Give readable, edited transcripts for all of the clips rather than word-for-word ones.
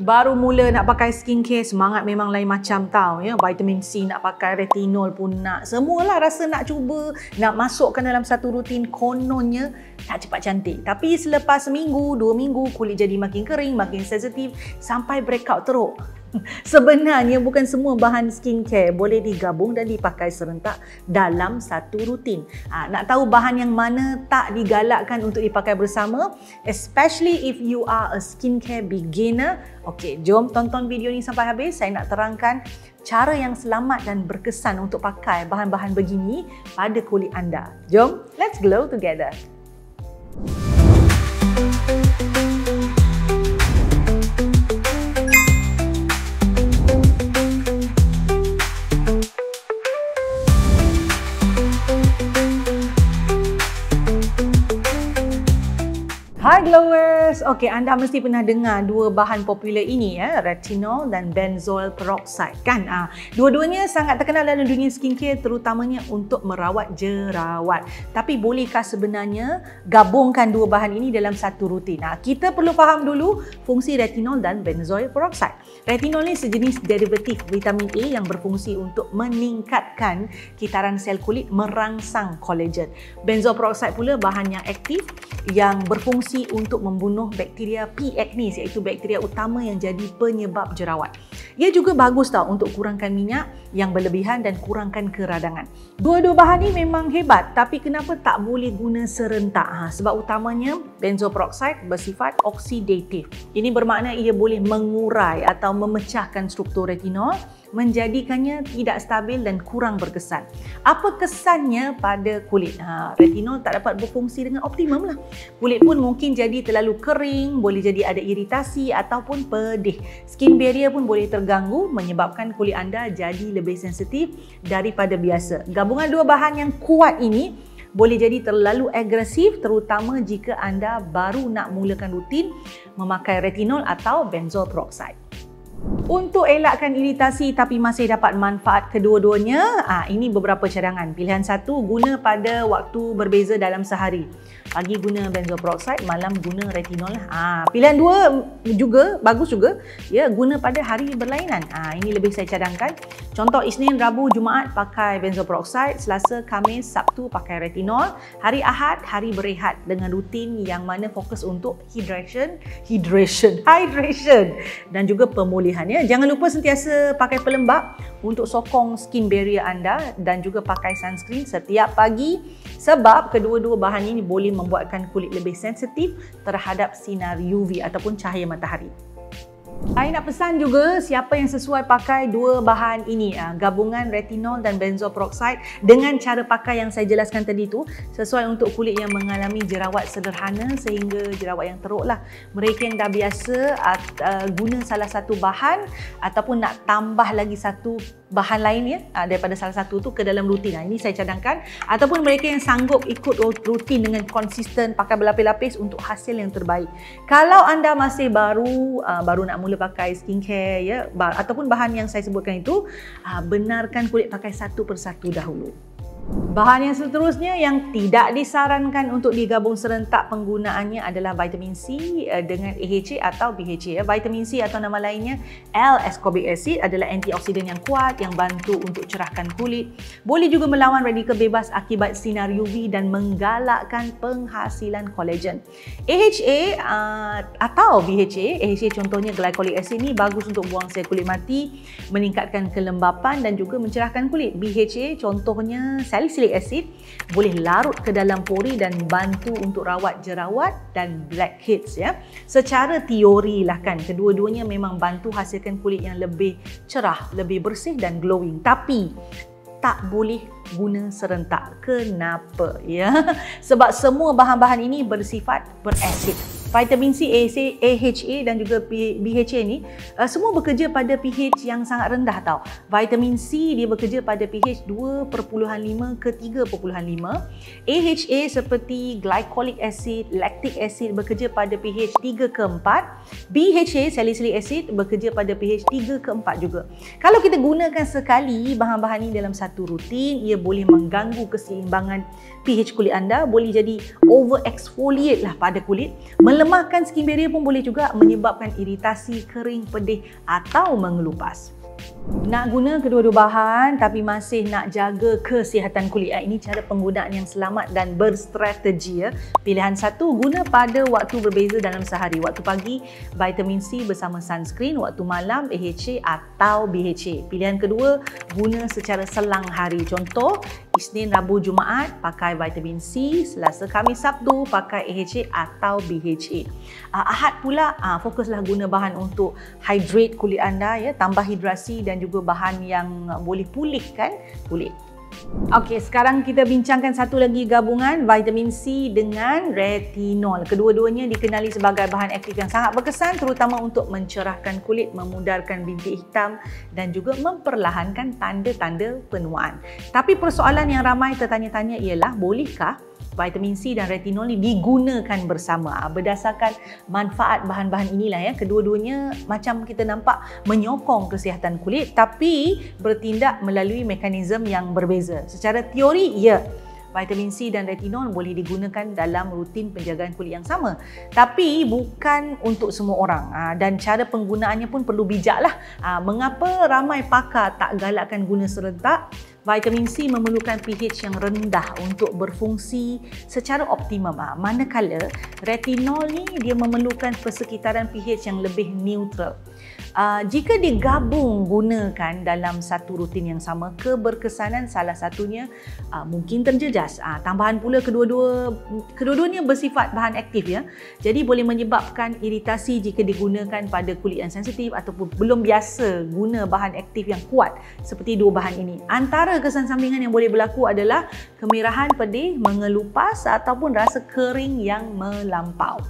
Baru mula nak pakai skincare, semangat memang lain macam tau ya. Vitamin C nak pakai, retinol pun nak. Semualah rasa nak cuba, nak masukkan dalam satu rutin, kononnya tak cepat cantik. Tapi selepas seminggu, 2 minggu, kulit jadi makin kering, makin sensitif sampai breakout teruk. Sebenarnya bukan semua bahan skincare boleh digabung dan dipakai serentak dalam satu rutin. Nak tahu bahan yang mana tak digalakkan untuk dipakai bersama, especially if you are a skincare beginner? Okey, jom tonton video ni sampai habis. Saya nak terangkan cara yang selamat dan berkesan untuk pakai bahan-bahan begini pada kulit anda. Jom, let's glow together. Hai glowers! Okey, anda mesti pernah dengar dua bahan popular ini ya, retinol dan benzoyl peroxide kan? Dua-duanya sangat terkenal dalam dunia skincare, terutamanya untuk merawat jerawat. Tapi bolehkah sebenarnya gabungkan dua bahan ini dalam satu rutin? Kita perlu faham dulu fungsi retinol dan benzoyl peroxide. Retinol ni sejenis derivatif vitamin A yang berfungsi untuk meningkatkan kitaran sel kulit, merangsang kolagen. Benzoyl peroxide pula bahan yang aktif yang berfungsi untuk membunuh bakteria P. acnes, iaitu bakteria utama yang jadi penyebab jerawat. Ia juga bagus tau untuk kurangkan minyak yang berlebihan dan kurangkan keradangan. Dua-dua bahan ni memang hebat, tapi kenapa tak boleh guna serentak? Sebab utamanya benzoyl peroxide bersifat oksidatif. Ini bermakna ia boleh mengurai atau memecahkan struktur retinol, menjadikannya tidak stabil dan kurang berkesan. Apa kesannya pada kulit? Retinol tak dapat berfungsi dengan optimum lah. Kulit pun mungkin jadi terlalu kering, boleh jadi ada iritasi ataupun pedih. Skin barrier pun boleh terganggu, menyebabkan kulit anda jadi lebih sensitif daripada biasa. Gabungan dua bahan yang kuat ini boleh jadi terlalu agresif, terutama jika anda baru nak mulakan rutin memakai retinol atau benzoyl peroxide. Untuk elakkan iritasi tapi masih dapat manfaat kedua-duanya, ini beberapa cadangan. Pilihan satu, guna pada waktu berbeza dalam sehari. Pagi guna benzoyl peroxide, malam guna retinol. Pilihan dua juga bagus juga, ya, guna pada hari berlainan. Ini lebih saya cadangkan. Contoh Isnin, Rabu, Jumaat pakai benzoyl peroxide, Selasa, Khamis, Sabtu pakai retinol. Hari Ahad, hari berehat dengan rutin yang mana fokus untuk hydration dan juga pemulihan. Jangan lupa sentiasa pakai pelembab untuk sokong skin barrier anda dan juga pakai sunscreen setiap pagi sebab kedua-dua bahan ini boleh membuatkan kulit lebih sensitif terhadap sinar UV ataupun cahaya matahari. Saya nak pesan juga siapa yang sesuai pakai dua bahan ini, gabungan retinol dan benzoyl peroxide dengan cara pakai yang saya jelaskan tadi tu, sesuai untuk kulit yang mengalami jerawat sederhana sehingga jerawat yang teruk lah. Mereka yang dah biasa guna salah satu bahan ataupun nak tambah lagi satu bahan lain ya, daripada salah satu tu ke dalam rutin. Ini saya cadangkan. Ataupun mereka yang sanggup ikut rutin dengan konsisten pakai berlapis-lapis untuk hasil yang terbaik. Kalau anda masih baru nak mula pakai skincare ya, ataupun bahan yang saya sebutkan itu, benarkan kulit pakai satu persatu dahulu. Bahan yang seterusnya yang tidak disarankan untuk digabung serentak penggunaannya adalah vitamin C dengan AHA atau BHA. Vitamin C atau nama lainnya L-ascorbic acid adalah antioksidan yang kuat yang bantu untuk cerahkan kulit. Boleh juga melawan radikal bebas akibat sinar UV dan menggalakkan penghasilan kolagen. AHA atau BHA, AHA contohnya glycolic acid ni bagus untuk buang sel kulit mati, meningkatkan kelembapan dan juga mencerahkan kulit. BHA contohnya salicylic acid, boleh larut ke dalam pori dan bantu untuk rawat jerawat dan blackheads ya. Secara teori lah kan, kedua-duanya memang bantu hasilkan kulit yang lebih cerah, lebih bersih dan glowing. Tapi tak boleh guna serentak. Kenapa? Ya, sebab semua bahan-bahan ini bersifat berasid. Vitamin C, AHA dan juga BHA ni semua bekerja pada pH yang sangat rendah tau. Vitamin C dia bekerja pada pH 2.5 ke 3.5. AHA seperti glycolic acid, lactic acid bekerja pada pH 3 ke 4. BHA, salicylic acid, bekerja pada pH 3 ke 4 juga. Kalau kita gunakan sekali bahan-bahan ini dalam satu rutin, ia boleh mengganggu keseimbangan pH kulit anda, boleh jadi over exfoliate lah pada kulit, Melemahkan skin barrier pun boleh juga menyebabkan iritasi, kering, pedih atau mengelupas. Nak guna kedua-dua bahan tapi masih nak jaga kesihatan kulit. Ini cara penggunaan yang selamat dan berstrategi. Pilihan satu, guna pada waktu berbeza dalam sehari. Waktu pagi, vitamin C bersama sunscreen. Waktu malam, AHA atau BHA. Pilihan kedua, guna secara selang hari. Contoh, Isnin, Rabu, Jumaat pakai vitamin C. Selasa, Khamis, Sabtu pakai AHA atau BHA. Ahad pula, fokuslah guna bahan untuk hydrate kulit anda, tambah hidrasi dan juga bahan yang boleh pulihkan kulit. Okey, sekarang kita bincangkan satu lagi gabungan vitamin C dengan retinol. Kedua-duanya dikenali sebagai bahan aktif yang sangat berkesan terutama untuk mencerahkan kulit, memudarkan bintik hitam dan juga memperlahankan tanda-tanda penuaan. Tapi persoalan yang ramai tertanya-tanya ialah bolehkah vitamin C dan retinol ni digunakan bersama? Berdasarkan manfaat bahan-bahan inilah kedua-duanya macam kita nampak menyokong kesihatan kulit tapi bertindak melalui mekanisme yang berbeza. Secara teori, vitamin C dan retinol boleh digunakan dalam rutin penjagaan kulit yang sama. Tapi bukan untuk semua orang dan cara penggunaannya pun perlu bijaklah. Mengapa ramai pakar tak galakkan guna serentak? Vitamin C memerlukan pH yang rendah untuk berfungsi secara optimum. Manakala retinol ni dia memerlukan persekitaran pH yang lebih neutral. Jika digabung gunakan dalam satu rutin yang sama, keberkesanan salah satunya mungkin terjejas. Tambahan pula kedua-duanya bersifat bahan aktif Jadi boleh menyebabkan iritasi jika digunakan pada kulit yang sensitif ataupun belum biasa guna bahan aktif yang kuat seperti dua bahan ini. Antara kesan sampingan yang boleh berlaku adalah kemerahan, pedih, mengelupas ataupun rasa kering yang melampau.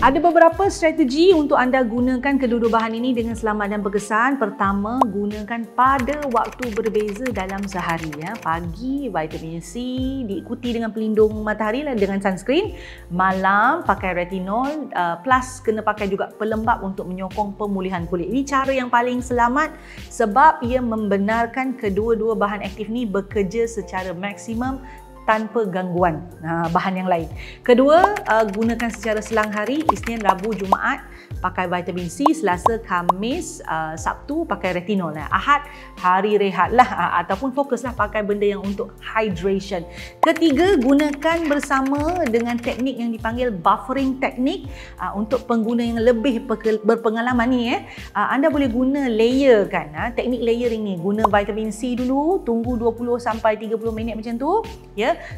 Ada beberapa strategi untuk anda gunakan kedua-dua bahan ini dengan selamat dan berkesan. Pertama, gunakan pada waktu berbeza dalam sehari. Pagi, vitamin C diikuti dengan pelindung matahari dengan sunscreen. Malam, pakai retinol plus kena pakai juga pelembap untuk menyokong pemulihan kulit. Ini cara yang paling selamat sebab ia membenarkan kedua-dua bahan aktif ni bekerja secara maksimum tanpa gangguan bahan yang lain. Kedua, gunakan secara selang hari. Isnin, Rabu, Jumaat pakai vitamin C. Selasa, Khamis, Sabtu pakai retinol. Ahad, hari rehat lah ataupun fokuslah pakai benda yang untuk hydration. Ketiga, gunakan bersama dengan teknik yang dipanggil buffering teknik. Untuk pengguna yang lebih berpengalaman ni anda boleh guna layer kan. Teknik layering ni, guna vitamin C dulu, tunggu 20 sampai 30 minit macam tu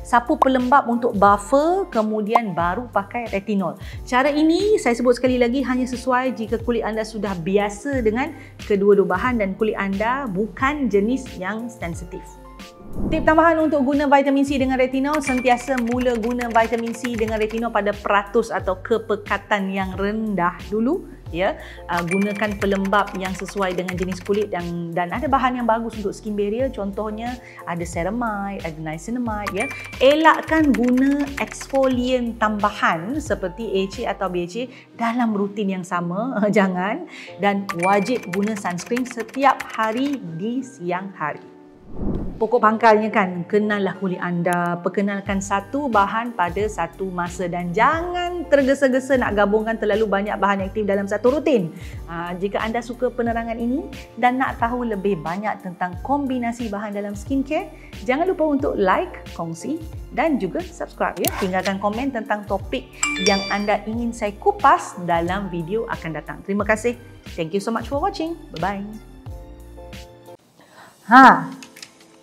sapu pelembap untuk buffer, kemudian baru pakai retinol. Cara ini saya sebut sekali lagi hanya sesuai jika kulit anda sudah biasa dengan kedua-dua bahan dan kulit anda bukan jenis yang sensitif. Tip tambahan untuk guna vitamin C dengan retinol, sentiasa mula guna vitamin C dengan retinol pada peratus atau kepekatan yang rendah dulu. Gunakan pelembap yang sesuai dengan jenis kulit dan ada bahan yang bagus untuk skin barrier. Contohnya ada ceramide, ada niacinamide. Elakkan guna exfoliant tambahan seperti AHA atau BHA dalam rutin yang sama. Jangan. Dan wajib guna sunscreen setiap hari di siang hari. Pokok pangkalnya kan, kenallah kulit anda, perkenalkan satu bahan pada satu masa dan jangan tergesa-gesa nak gabungkan terlalu banyak bahan aktif dalam satu rutin. Jika anda suka penerangan ini dan nak tahu lebih banyak tentang kombinasi bahan dalam skincare, jangan lupa untuk like, kongsi dan juga subscribe Tinggalkan komen tentang topik yang anda ingin saya kupas dalam video akan datang. Terima kasih. Thank you so much for watching. Bye-bye.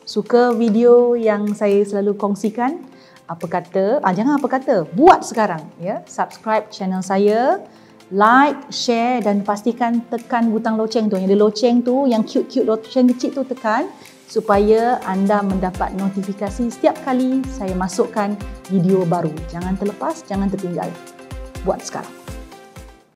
Suka video yang saya selalu kongsikan? Apa kata? Jangan apa kata, buat sekarang Subscribe channel saya, like, share dan pastikan tekan butang loceng tu. Yang ada loceng tu, yang cute-cute loceng kecil tu tekan supaya anda mendapat notifikasi setiap kali saya masukkan video baru. Jangan terlepas, jangan tertinggal. Buat sekarang.